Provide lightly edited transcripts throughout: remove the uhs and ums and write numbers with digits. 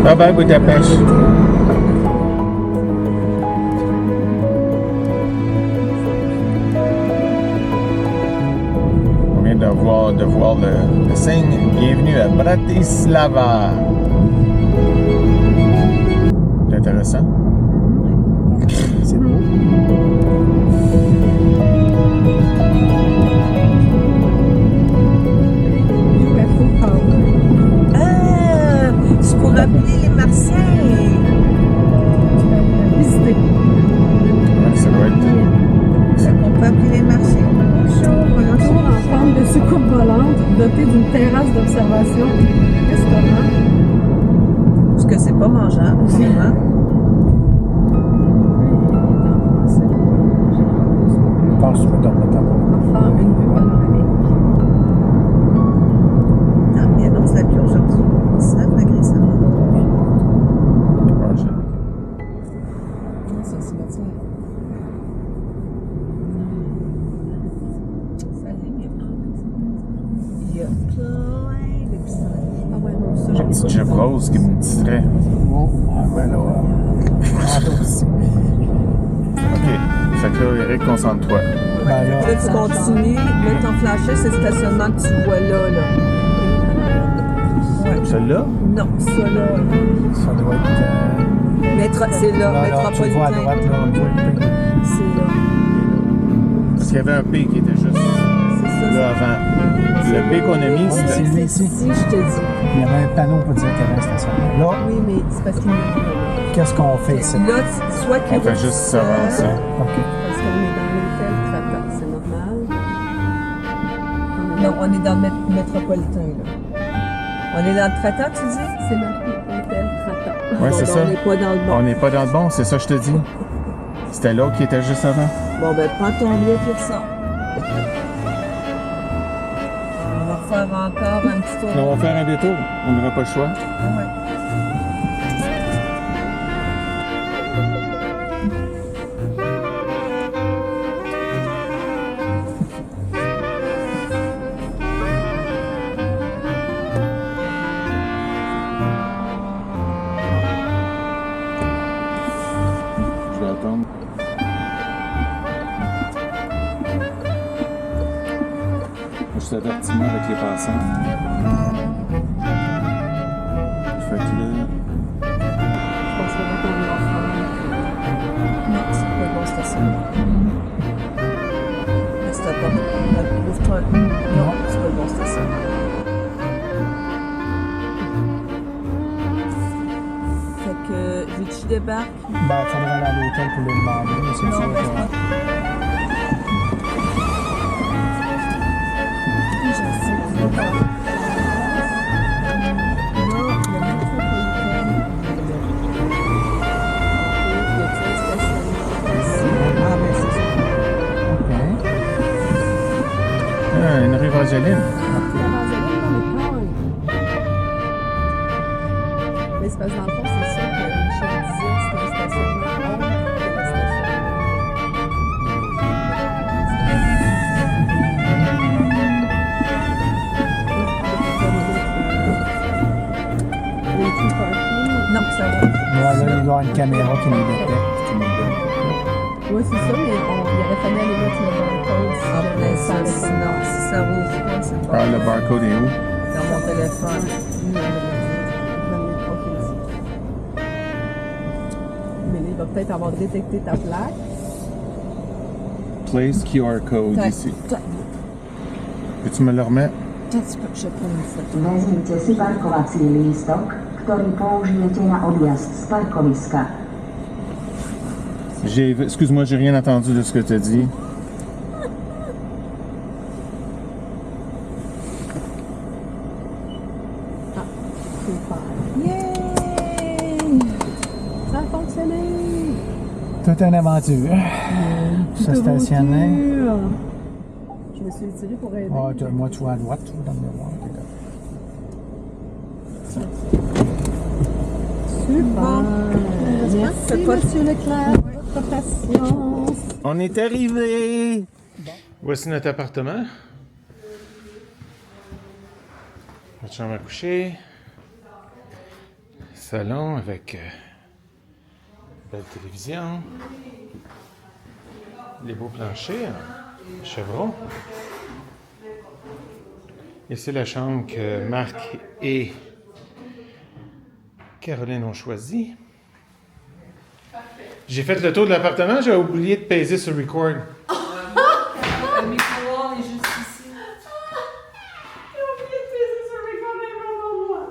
Bye bye Budapest. On vient de voir le signe bienvenue à Bratislava. C'est intéressant. C'est beau. C'est pour appeler les Martiens. Visiter. Ouais, ça doit être. On peut appeler les Martiens. Bonjour. Tour en forme de soucoupe volante, dotée d'une terrasse d'observation et restaurant. Parce que c'est pas mangeable, vraiment. Je pense que tu peux dormir va faire une vue panoramique. Ah, il annonce la pluie aujourd'hui. 19 degrés, ça va. Ouais, C'est un cimetière. Ça l'est, il y a plein de piscines. Ah ouais, non, ça, J'ai une petite Jeep rose qui me distrait. Oh, ben là, aussi. Ok. Fait que là, Eric, concentre-toi. Ben là, Là, tu continues. Là, ton flasher, c'est le stationnement que tu vois là. Ouais. Celle-là? Non, ça là. ça doit être... C'est là, là, tu le vois à métropolitain. droite, là, on le voit le P. C'est là. Parce qu'il y avait un P qui était juste C'est ça. là avant. Le P qu'on a mis, C'est c'était. lui ici. Si, je te dis. Il y avait un panneau pour dire qu'il y avait un stationnement. Là, Oui, mais c'est parce qu'il y a qu'est-ce qu'on fait ici? là, soit qu'il On fait juste s'avancer. OK. Parce qu'on est dans l'hôtel Trata, c'est normal. Non, on est dans le métropolitain, là. On est dans le Trata, tu dis? C'est marqué hôtel Trata. Ouais, c'est ça. On n'est pas dans le On bon. n'est pas dans le bon, c'est ça que je te dis. C'était l'autre qui était juste avant. Bon, ben, prends ton billet pour ça. On va refaire encore un petit tour. On va faire un détour. On n'aura pas le choix. Ouais. Je vais attendre. Juste avertissement avec les passants. Fait que là, Je pense qu'on va Non, c'est pas le bon stationnement. Mais c'est pas. Ouvre-toi. Non, c'est pas le bon stationnement. Fait que, vu que je débarque, Ben, il faudrait aller à l'hôtel pour le demander, mais c'est non, sûr ben, que... c'est pas. Je sais pas. Non, le métropolitain. Ah, ben, c'est ça. OK. ah, une rue Rosaline. Mais c'est parce que dans le fond, c'est ça que Michel disait, c'était un stationnement hors de la station. Les trous parking. Non, ça va. Moi, là, il doit y avoir une caméra qui nous détecte. Oui, c'est ça, mais il aurait fallu aller mettre le barcode. Ah, ben, ça, sinon, si ça rouvre pas, c'est pas. Ah, le barcode est où? Dans mon téléphone. Mais là, il va peut-être avoir détecté ta plaque. Place QR code ici. Peux-tu me le remettre? Je prends une photo. Vezmite si parkovací lístok, ktorý použijete na odjazd z parkoviska. Excuse-moi, j'ai rien entendu de ce que tu as dit. Super. Yay! Ça a fonctionné! Toute une aventure. Se stationner. Je me suis étirée pour aider. Ah, moi, tu vois à droite, tu vois dans le miroir. Super! C'est Merci, pas- Monsieur Leclerc, pour votre patience. On est arrivé! Voici notre appartement. Notre chambre à coucher. salon avec belle télévision, les beaux planchers en chevron. Et c'est la chambre que Marc et Caroline ont choisie. J'ai fait le tour de l'appartement, j'ai oublié de peser sur record. Le micro-ondes est juste ici. J'ai oublié de peser sur le micro, mais vraiment moi.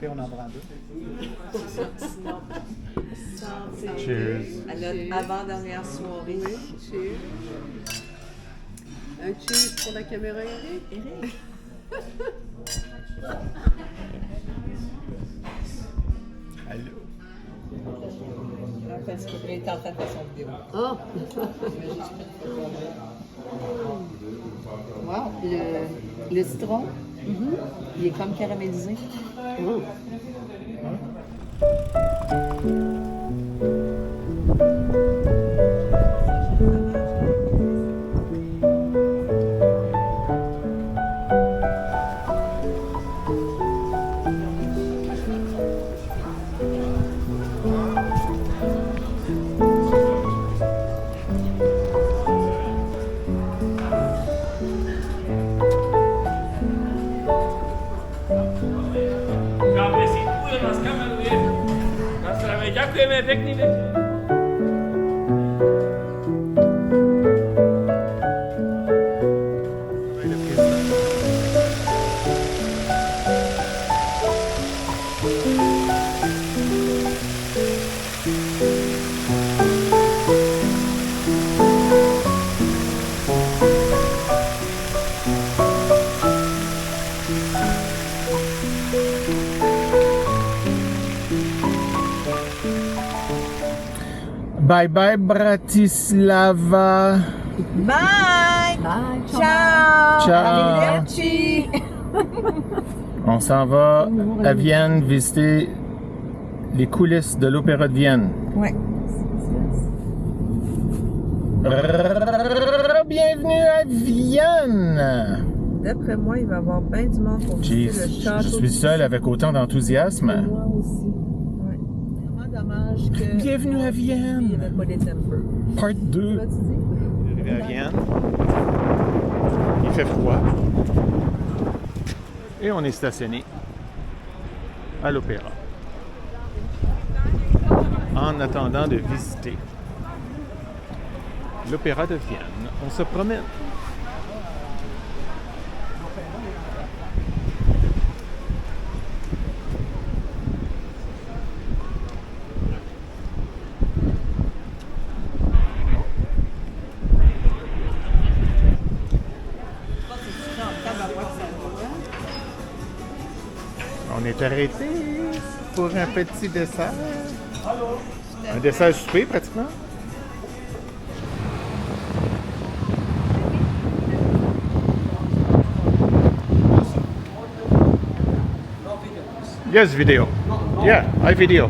On en prend deux. Sinon, santé. Cheers. À notre avant-dernière soirée. Cheers. Un cheers pour la caméra, Eric. Allô. Parce qu'il est en train de faire son vidéo. Oh! Wow! Le citron, il est comme caramélisé. Oh. Dziękujemy pięknie. Bye bye Bratislava. Bye! Bye! Ciao! Ciao. Arrivederci! On s'en va à Vienne visiter les coulisses de l'Opéra de Vienne. Ouais. Bienvenue à Vienne! D'après moi, il va y avoir bien du monde pour visiter le château. Je suis seul avec autant d'enthousiasme. Moi aussi. Ouais. Vraiment dommage que. Bienvenue à Il n'y Vienne! avait pas des tempers. Part 2. Vas-tu dire? arrivé à Vienne. Il fait froid. Et on est stationné à l'Opéra. En attendant de visiter l'Opéra de Vienne, on se promène. On est arrêté pour un petit dessert. Un dessert souper, pratiquement. Yes, video. Yeah, I video.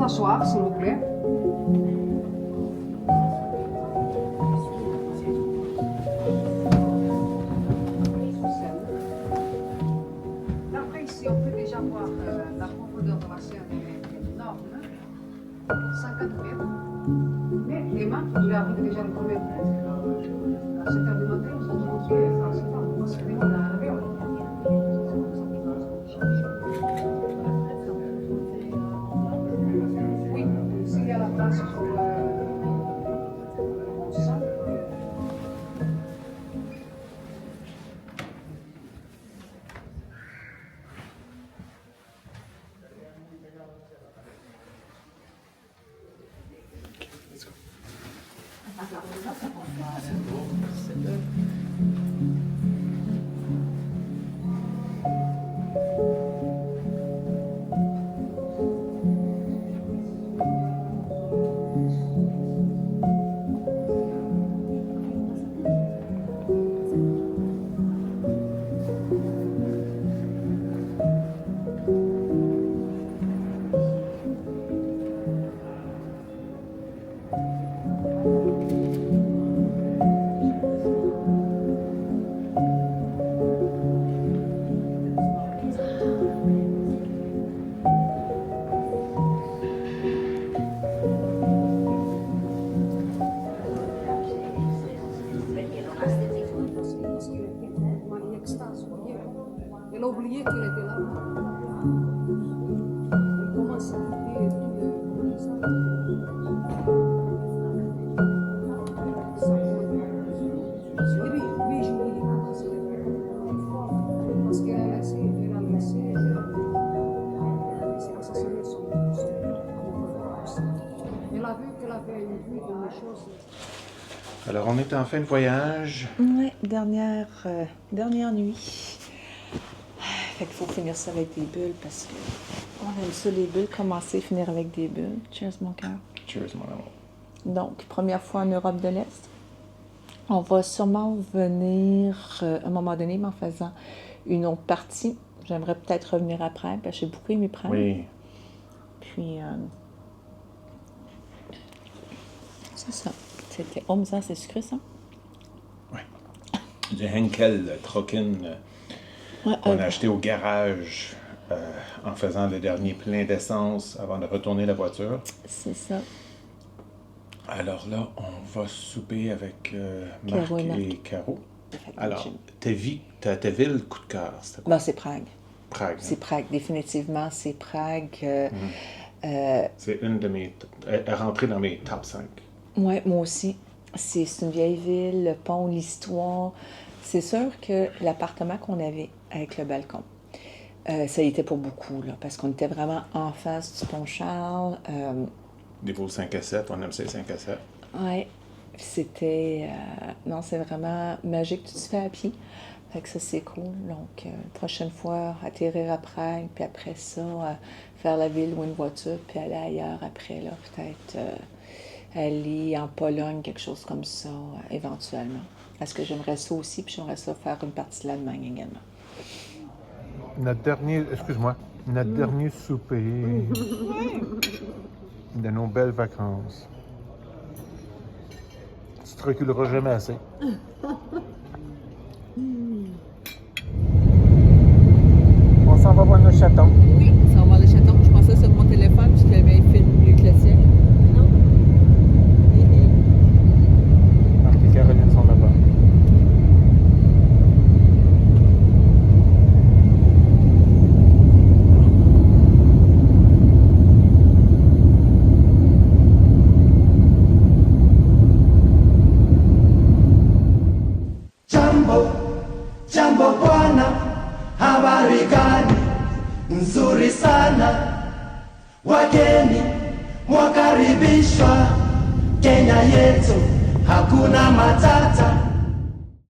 S'asseoir, s'il vous plaît. Après, ici, on peut déjà voir la profondeur de la Seine est énorme. 50 mètres. Mais les mains, vous arrivez déjà le premier mètre. À 7 h du matin, vous êtes rentrés principalement parce que on a arrivé. Elle a oublié qu'il était là. Il commence à quitter tout le... Oui, je voulais commencer. Parce qu'elle a laissé assassiner son elle a vu qu'elle avait vu une chose. Alors, on est en fin de voyage. Oui, dernière nuit. Fait qu'il faut finir ça avec des bulles parce que on aime ça, les bulles, commencer et finir avec des bulles. Cheers, mon cœur. Cheers, mon amour. Donc, première fois en Europe de l'Est. On va sûrement venir à un moment donné, mais en faisant une autre partie. J'aimerais peut-être revenir après, parce que j'ai beaucoup aimé Prague. Oui. Puis, c'est ça. C'était Homza, c'est sucré, ça? Du Henkel Trocken qu'on a acheté au garage en faisant le dernier plein d'essence avant de retourner la voiture. C'est ça. Alors là, on va souper avec Marc Caro et Marc. et Caro. Effectivement. Alors, ta ville coup de cœur, c'était quoi? Ben, c'est Prague. Prague. hein? C'est Prague, définitivement, c'est Prague. C'est une de mes... Elle est rentrée dans mes top 5. Oui, moi aussi. C'est une vieille ville, le pont, l'histoire. C'est sûr que l'appartement qu'on avait avec le balcon, ça y était pour beaucoup, là, parce qu'on était vraiment en face du pont Charles. Des beaux 5 à 7, on aime ça les 5 à 7. Oui, c'était... non, c'est vraiment magique, tout se fait à pied. Fait que ça, c'est cool. Donc, prochaine fois, atterrir à Prague, puis après ça, faire la ville ou une voiture, puis aller ailleurs après, là, peut-être aller en Pologne, quelque chose comme ça, éventuellement. Parce que j'aimerais ça aussi, puis j'aimerais ça faire une partie de l'Allemagne également. Notre dernier souper de nos belles vacances. Tu te reculeras jamais assez. On s'en va voir nos chatons. Oui, ça va voir le chaton. Je pensais sur mon téléphone, puisque avait un film mieux que le tien. Non? Marc et Caroline sont là-bas. Jambo bwana, habari gani? Nzuri sana, wageni mwakaribishwa Kenya yetu, hakuna matata.